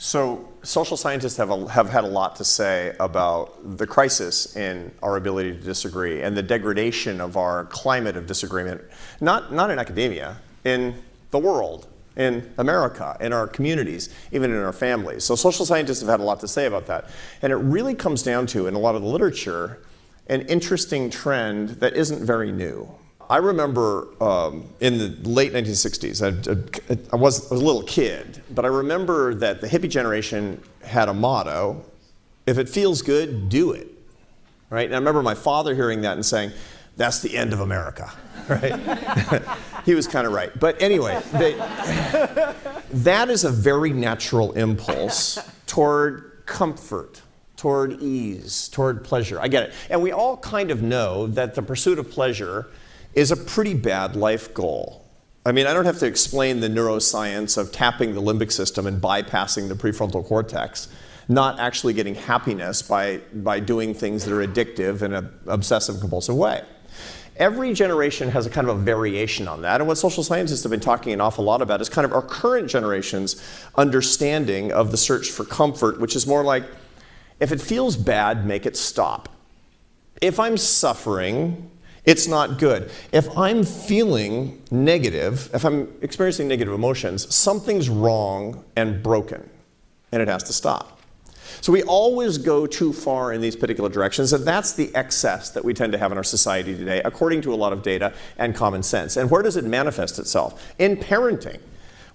So social scientists have had a lot to say about the crisis in our ability to disagree and the degradation of our climate of disagreement, not in academia, in the world, in America, in our communities, even in our families. So social scientists have had a lot to say about that. And it really comes down to, in a lot of the literature, an interesting trend that isn't very new. I remember in the late 1960s, I was a little kid, but I remember that the hippie generation had a motto: if it feels good, do it. Right? And I remember my father hearing that and saying, that's the end of America. Right? He was kind of right. But anyway, that is a very natural impulse toward comfort, toward ease, toward pleasure. I get it. And we all kind of know that the pursuit of pleasure is a pretty bad life goal. I mean, I don't have to explain the neuroscience of tapping the limbic system and bypassing the prefrontal cortex, not actually getting happiness by doing things that are addictive in an obsessive compulsive way. Every generation has a kind of a variation on that, and what social scientists have been talking an awful lot about is kind of our current generation's understanding of the search for comfort, which is more like, if it feels bad, make it stop. If I'm suffering, it's not good. If I'm feeling negative, if I'm experiencing negative emotions, something's wrong and broken, and it has to stop. So we always go too far in these particular directions, and that's the excess that we tend to have in our society today, according to a lot of data and common sense. And where does it manifest itself? In parenting.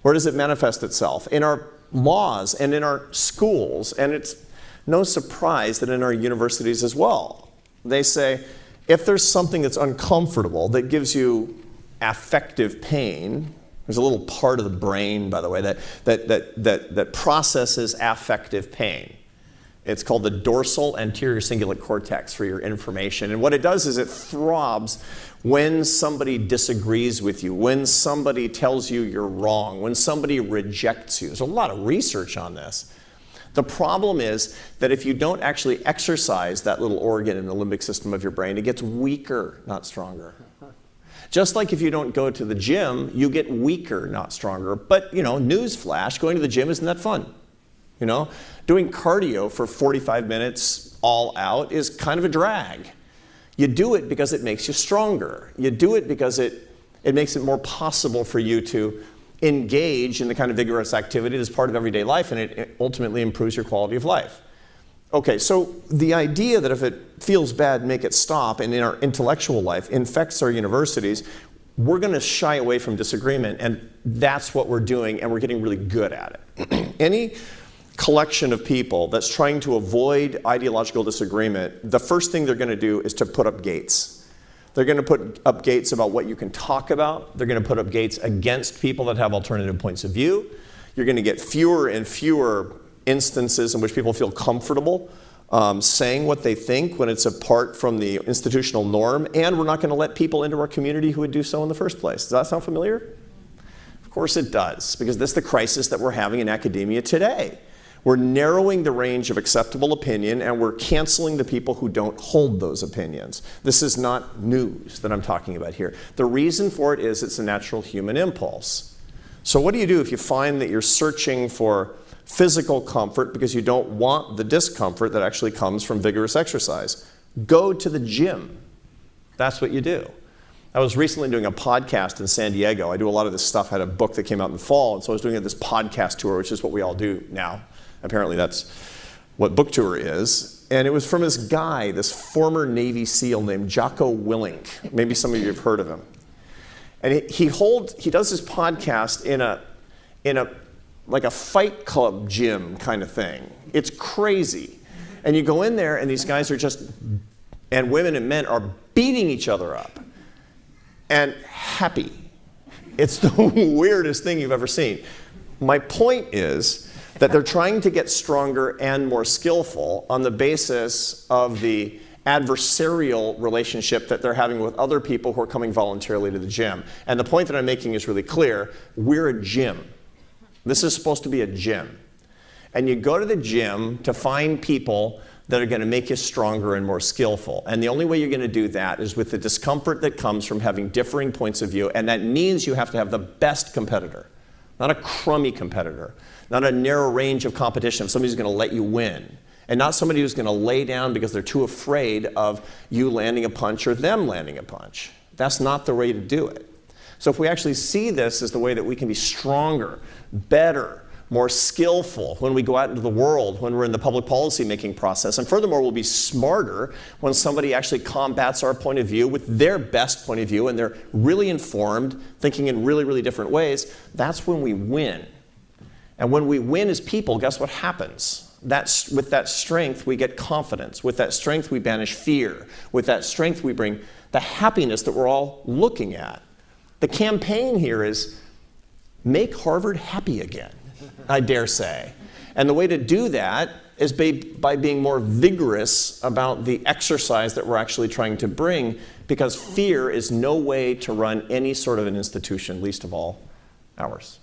Where does it manifest itself? In our laws and in our schools, and it's no surprise that in our universities as well. They say, if there's something that's uncomfortable, that gives you affective pain, there's a little part of the brain, by the way, that processes affective pain. It's called the dorsal anterior cingulate cortex, for your information. And what it does is it throbs when somebody disagrees with you, when somebody tells you you're wrong, when somebody rejects you. There's a lot of research on this. The problem is that if you don't actually exercise that little organ in the limbic system of your brain, it gets weaker, not stronger. Just like if you don't go to the gym, you get weaker, not stronger. But, you know, newsflash, going to the gym isn't that fun. You know, doing cardio for 45 minutes all out is kind of a drag. You do it because it makes you stronger. You do it because it makes it more possible for you to engage in the kind of vigorous activity that's part of everyday life, and it ultimately improves your quality of life. Okay, so the idea that if it feels bad, make it stop, and in our intellectual life infects our universities, we're going to shy away from disagreement, and that's what we're doing, and we're getting really good at it. Any collection of people that's trying to avoid ideological disagreement, the first thing they're going to do is to put up gates. They're going to put up gates about what you can talk about. They're going to put up gates against people that have alternative points of view. You're going to get fewer and fewer instances in which people feel comfortable saying what they think when it's apart from the institutional norm, and we're not going to let people into our community who would do so in the first place. Does that sound familiar? Of course it does, because this is the crisis that we're having in academia today. We're narrowing the range of acceptable opinion, and we're canceling the people who don't hold those opinions. This is not news that I'm talking about here. The reason for it is it's a natural human impulse. So what do you do if you find that you're searching for physical comfort because you don't want the discomfort that actually comes from vigorous exercise? Go to the gym. That's what you do. I was recently doing a podcast in San Diego. I do a lot of this stuff. I had a book that came out in the fall, and so I was doing this podcast tour, which is what we all do now. Apparently that's what book tour is. And it was from this guy, this former Navy SEAL named Jocko Willink. Maybe some of you have heard of him. And he does his podcast in a like a fight club gym kind of thing. It's crazy. And you go in there and these guys are just, and women and men are beating each other up and happy. It's the weirdest thing you've ever seen. My point is that they're trying to get stronger and more skillful on the basis of the adversarial relationship that they're having with other people who are coming voluntarily to the gym. And the point that I'm making is really clear. We're a gym. This is supposed to be a gym. And you go to the gym to find people that are going to make you stronger and more skillful. And the only way you're going to do that is with the discomfort that comes from having differing points of view, and that means you have to have the best competitor. not a crummy competitor, not a narrow range of competition of somebody who's going to let you win, and not somebody who's going to lay down because they're too afraid of you landing a punch or them landing a punch. That's not the way to do it. So if we actually see this as the way that we can be stronger, better, more skillful when we go out into the world, when we're in the public policy making process, and furthermore, we'll be smarter when somebody actually combats our point of view with their best point of view, and they're really informed, thinking in really, really different ways, that's when we win. And when we win as people, guess what happens? With that strength, we get confidence. With that strength, we banish fear. With that strength, we bring the happiness that we're all looking at. The campaign here is make Harvard happy again, I dare say. And the way to do that is by being more vigorous about the exercise that we're actually trying to bring, because fear is no way to run any sort of an institution, least of all ours.